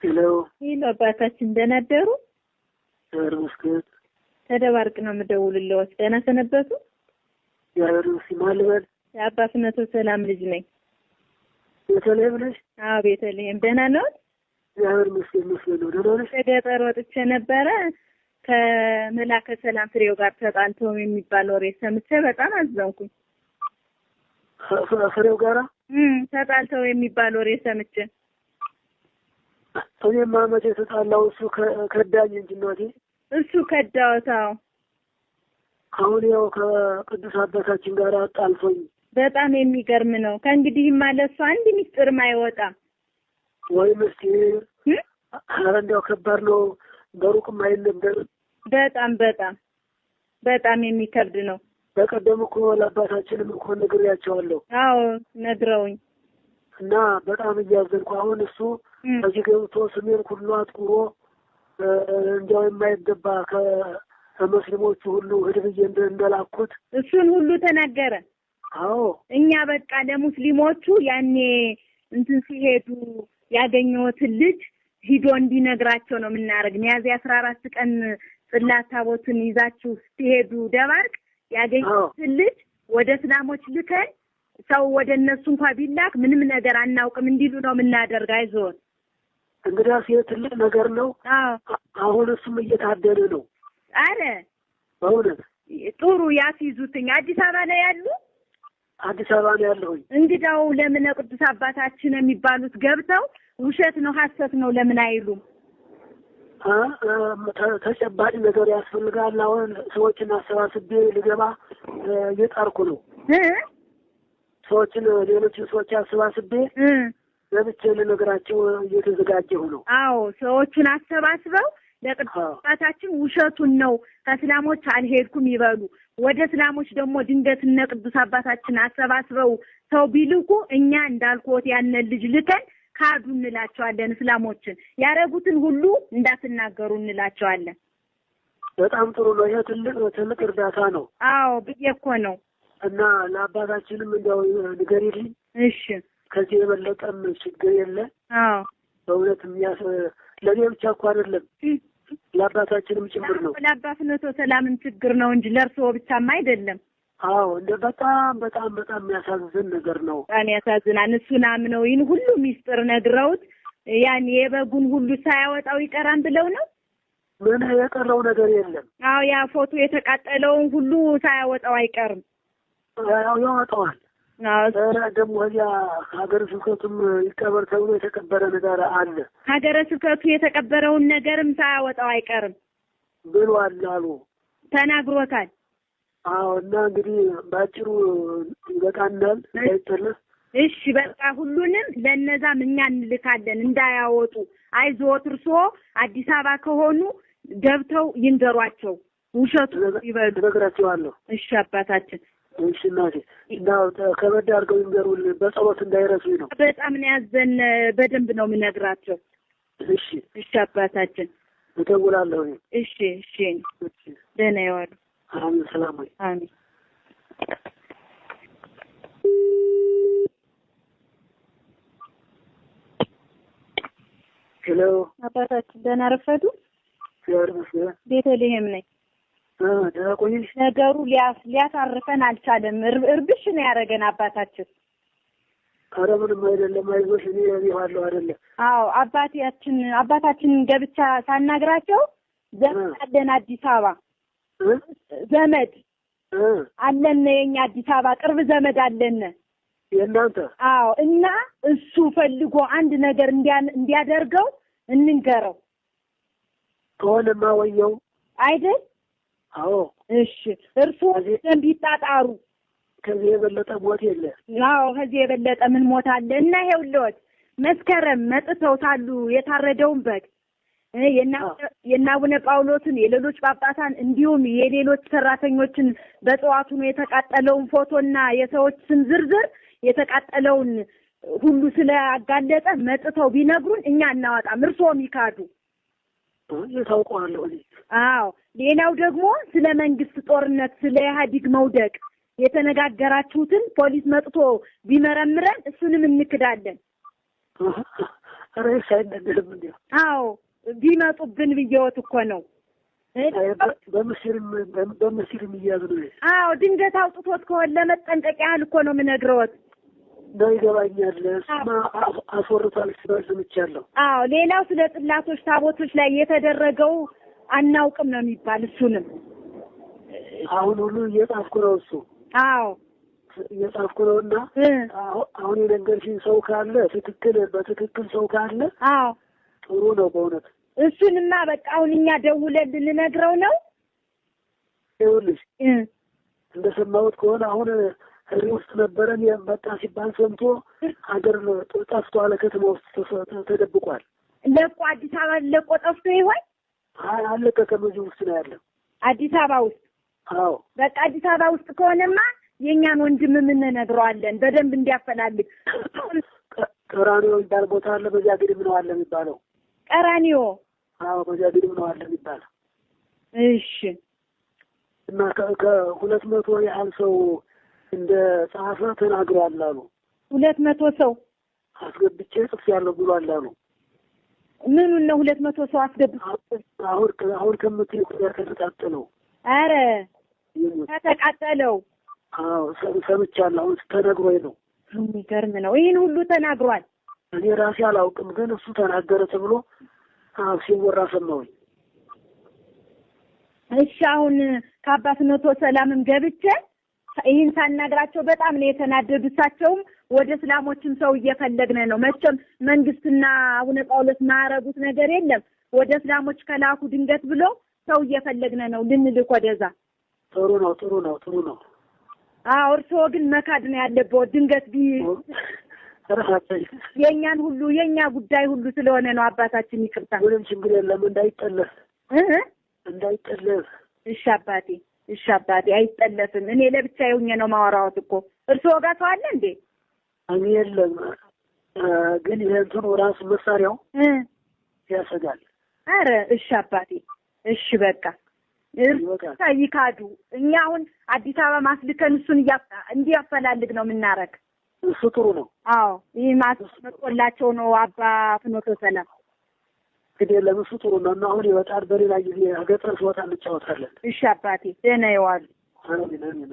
ሄሎ አባታችን ደህና አደሩ? መስገድ ተደባርቅ ነው የምደውልልዎት። ደህና ሰነበቱ? ማልበል የአባ ፍኖተ ሰላም ልጅ ነኝ። ቤተልሔም ነሽ? አዎ ቤተልሔም። ደህና ነው? እግዚአብሔር ይመስገን ነው። ደህና ነሽ? ከገጠር ወጥቼ ነበረ ከመላከ ሰላም ፍሬው ጋር ተጣልተው የሚባል ወሬ ሰምቼ በጣም አዘንኩኝ። ፍሬው ጋራ ተጣልተው የሚባል ወሬ ሰምቼ እኔማ መቼ ተጣላው? እሱ ከዳኝ እንጂ እናቴ። እሱ ከዳውታው አሁን ያው ከቅዱስ አባታችን ጋር አጣልፎኝ። በጣም የሚገርም ነው። ከእንግዲህማ ለእሱ አንድ ሚስጥርም አይወጣም ወይ ምስጢር። ኧረ እንዲያው ከባድ ነው። በሩቅም አይነገርም። በጣም የሚከብድ ነው። በቀደም እኮ ለአባታችንም እኮ ነግሬያቸዋለሁ። አዎ ነግረውኝ እና በጣም እያዘንኩ አሁን እሱ እዚህ ገብቶ ስሜን ሁሉ አጥቁሮ እንዲያው የማይገባ ከሙስሊሞቹ ሁሉ ህድብዬ እንደላኩት እሱን ሁሉ ተናገረ። አዎ እኛ በቃ ለሙስሊሞቹ ያኔ እንትን ሲሄዱ ያገኘሁትን ልጅ ሂዶ እንዲነግራቸው ነው የምናደርግ። ሚያዝያ 14 ቀን ጽላት ታቦትን ይዛችሁ ሲሄዱ ደባርቅ ያገኘሁትን ልጅ ወደ እስላሞች ልከን ሰው ወደ እነሱ እንኳን ቢላክ ምንም ነገር አናውቅም እንዲሉ ነው የምናደርግ። አይዞን እንግዲያስ ይሄ ትልቅ ነገር ነው። አሁን እሱም እየታደለ ነው። አረ በእውነት ጥሩ ያስይዙትኝ። አዲስ አበባ ላይ ያሉ? አዲስ አበባ ነው ያለሁኝ። እንግዳው ለምን ቅዱስ አባታችን የሚባሉት ገብተው ውሸት ነው ሐሰት ነው ለምን አይሉም? ተጨባጭ ነገር ያስፈልጋል። አሁን ሰዎችን አሰባስቤ ልገባ እየጣርኩ ነው። ሌሎችን ሰዎች አሰባስቤ ለብቻ ለነገራቸው እየተዘጋጀሁ ነው። አዎ ሰዎችን አሰባስበው ለቅዱስ አባታችን ውሸቱን ነው ከእስላሞች አልሄድኩም ይበሉ። ወደ እስላሞች ደግሞ ድንገት እነ ቅዱስ አባታችን አሰባስበው ሰው ቢልኩ እኛ እንዳልኩት ያንን ልጅ ልከን ካዱ እንላቸዋለን። እስላሞችን ያረጉትን ሁሉ እንዳትናገሩ እንላቸዋለን። በጣም ጥሩ ነው። ይሄ ትልቅ እርዳታ ነው። አዎ ብዬ እኮ ነው። እና ለአባታችንም እንደው ንገሪልኝ። እሺ ከዚህ የበለጠም ችግር የለ። አዎ በእውነት ለኔ ብቻ እኮ አይደለም ለአባታችንም ጭምር ነው። ለአባ ፍኖተ ሰላምም ችግር ነው እንጂ ለእርስዎ ብቻም አይደለም። አዎ እንደ በጣም የሚያሳዝን ነገር ነው። በጣም ያሳዝናል። እሱን አምነው ይህን ሁሉ ሚስጥር ነግረውት ያን የበጉን ሁሉ ሳያወጣው ይቀራን ብለው ነው። ምን የቀረው ነገር የለም። አዎ ያ ፎቶ የተቃጠለውን ሁሉ ሳያወጣው አይቀርም። ያወጣዋል። ደግሞ እዚያ ሀገረ ስብከቱም ይቀበር ተብሎ የተቀበረ ነገር አለ። ሀገረ ስብከቱ የተቀበረውን ነገርም ሳያወጣው አይቀርም ብሏል አሉ፣ ተናግሮታል። አዎ እና እንግዲህ ባጭሩ ይበቃናል። አይተለስ እሺ በቃ ሁሉንም ለነዛም እኛ እንልካለን እንዳያወጡ። አይዞት እርስዎ አዲስ አበባ ከሆኑ ገብተው ይንገሯቸው፣ ውሸቱ ይበሉ። እነግራቸዋለሁ። እሺ አባታችን። እሺ እናቴ እና ከበድ አድርገው ይንገሩል፣ በጸሎት እንዳይረሱኝ ነው። በጣም ነው ያዘን። በደንብ ነው የምነግራቸው። እሺ አባታችን እደውላለሁ። እሺ ደህና ይዋሉ። አሜን። ሰላም ወይ? አሜን። ሄሎ አባታችን ደህና ረፈዱ? ቤተልሔም ነኝ። ቆይሽ ነገሩ ሊያሳርፈን አልቻለም። እርብሽ ነው ያደረገን አባታችን። ኧረ ምንም አይደለም፣ አይዞሽ እኔ ያለሁ አይደለም። አዎ አባታችንን ገብቻ ሳናግራቸው ዘመድ አለን አዲስ አበባ ዘመድ አለን፣ የኛ አዲስ አበባ ቅርብ ዘመድ አለን የእናንተ። አዎ እና እሱ ፈልጎ አንድ ነገር እንዲያደርገው እንንገረው ከሆነማ ወየው አይደል? አዎ እሺ እርስዎ ደም ቢጣጣሩ ከዚህ የበለጠ ሞት የለ። አዎ ከዚህ የበለጠ ምን ሞት አለ? እና ይኸውልዎት መስከረም መጥተው ታሉ የታረደውን በግ የአቡነ ጳውሎስን የሌሎች ጳጳሳን እንዲሁም የሌሎች ሰራተኞችን በጠዋቱ ነው የተቃጠለውን ፎቶና የሰዎች ስም ዝርዝር የተቃጠለውን ሁሉ ስለአጋለጠ መጥተው ቢነግሩን እኛ እናወጣም፣ እርስዎም ይካዱ። ታውቀዋለሁ። አዎ ሌላው ደግሞ ስለ መንግስት ጦርነት ስለ ኢህአዲግ መውደቅ የተነጋገራችሁትን ፖሊስ መጥቶ ቢመረምረን እሱንም እንክዳለን። ሬስ አይነገርም እንዴ? አዎ ቢመጡብን ብየወት እኮ ነው። በምስልም እያዝ ነው። አዎ ድንገት አውጥቶት ከሆነ ለመጠንቀቅ ያህል እኮ ነው የምነግረውት። ነው ይገባኛል። እሱማ አስወርቷል ሲባል ሰምቻለሁ። አዎ ሌላው ስለ ጽላቶች ታቦቶች ላይ የተደረገው አናውቅም ነው የሚባል። እሱንም አሁን ሁሉ እየጻፍኩ ነው። እሱ አዎ እየጻፍኩ ነውና አሁን የነገርሽኝ ሰው ካለ በትክክል ሰው ካለ አዎ ጥሩ ነው በእውነት። እሱንማ በቃ አሁን እኛ ደውለን ልንነግረው ነው። ይኸውልሽ እንደሰማሁት ከሆነ አሁን ህሪ ውስጥ ነበረን የመጣ ሲባል ሰምቶ ሀገር ጠፍቷል፣ ከተማ ውስጥ ተደብቋል። ለቆ አዲስ አበባ ለቆ ጠፍቶ ይሆን? አለቀቀም። እዚህ ውስጥ ነው ያለው አዲስ አበባ ውስጥ። አዎ በቃ አዲስ አበባ ውስጥ ከሆነማ የኛን ወንድም ምን ነግረዋለን በደንብ እንዲያፈላልግ። ቀራኒዮ የሚባል ቦታ አለ። በዚያ ግድም ነው አለ የሚባለው። ቀራኒዮ? አዎ በዚያ ግድም ነው አለ የሚባለው። እሺ። እና ከ200 ያህል ሰው እንደ ጻፈ ተናግሯል አሉ። 200 ሰው አስገብቼ ጽፌያለሁ ብሏል አሉ። ምኑን ነው 200 ሰው አስገብቼ? አሁን ከምትል ከተቃጠለው። አረ ተቃጠለው? አዎ ሰምቻለሁ። አሁን ተነግሮኝ ነው። የሚገርም ነው። ይሄን ሁሉ ተናግሯል። እኔ ራሴ አላውቅም፣ ግን እሱ ተናገረ ተብሎ ሲወራ ሰማሁኝ። እሺ አሁን ከአባትነቶ ሰላምም ገብቼ ይህን ሳናግራቸው በጣም ነው የተናደዱ። እሳቸውም ወደ እስላሞችም ሰው እየፈለግን ነው። መቼም መንግስትና አቡነ ጳውሎስ ማያረጉት ነገር የለም። ወደ እስላሞች ከላኩ ድንገት ብሎ ሰው እየፈለግን ነው ልንልክ ወደዛ። ጥሩ ነው። አዎ እርስዎ ግን መካድ ነው ያለበት። ድንገት የኛን ሁሉ የኛ ጉዳይ ሁሉ ስለሆነ ነው። አባታችን ይቅርታ። ምንም ችግር የለም። እንዳይጠለፍ። እሺ አባቴ አይጠለፍም። እኔ ለብቻዬ ሆኜ ነው ማወራዎት እኮ። እርስዎ ጋር ሰው አለ እንዴ? እኔ የለም፣ ግን ይሄ እንትኑ ራሱ መሳሪያው ያሰጋል። አረ እሺ አባቴ እሺ በቃ ይካዱ። እኛ አሁን አዲስ አበባ ማስልከን እሱን እንዲያፈላልግ ነው የምናረግ። እሱ ጥሩ ነው። አዎ ይህ ማስመቆላቸው ነው አባ ፍኖተ ሰላም። እንግዲህ ለምሱ ጥሩ ነው እና አሁን ይወጣል። በሌላ ጊዜ ገጠር ሲወጣ እንጫወታለን። እሺ አባቴ ደህና ይዋሉ። አሜን።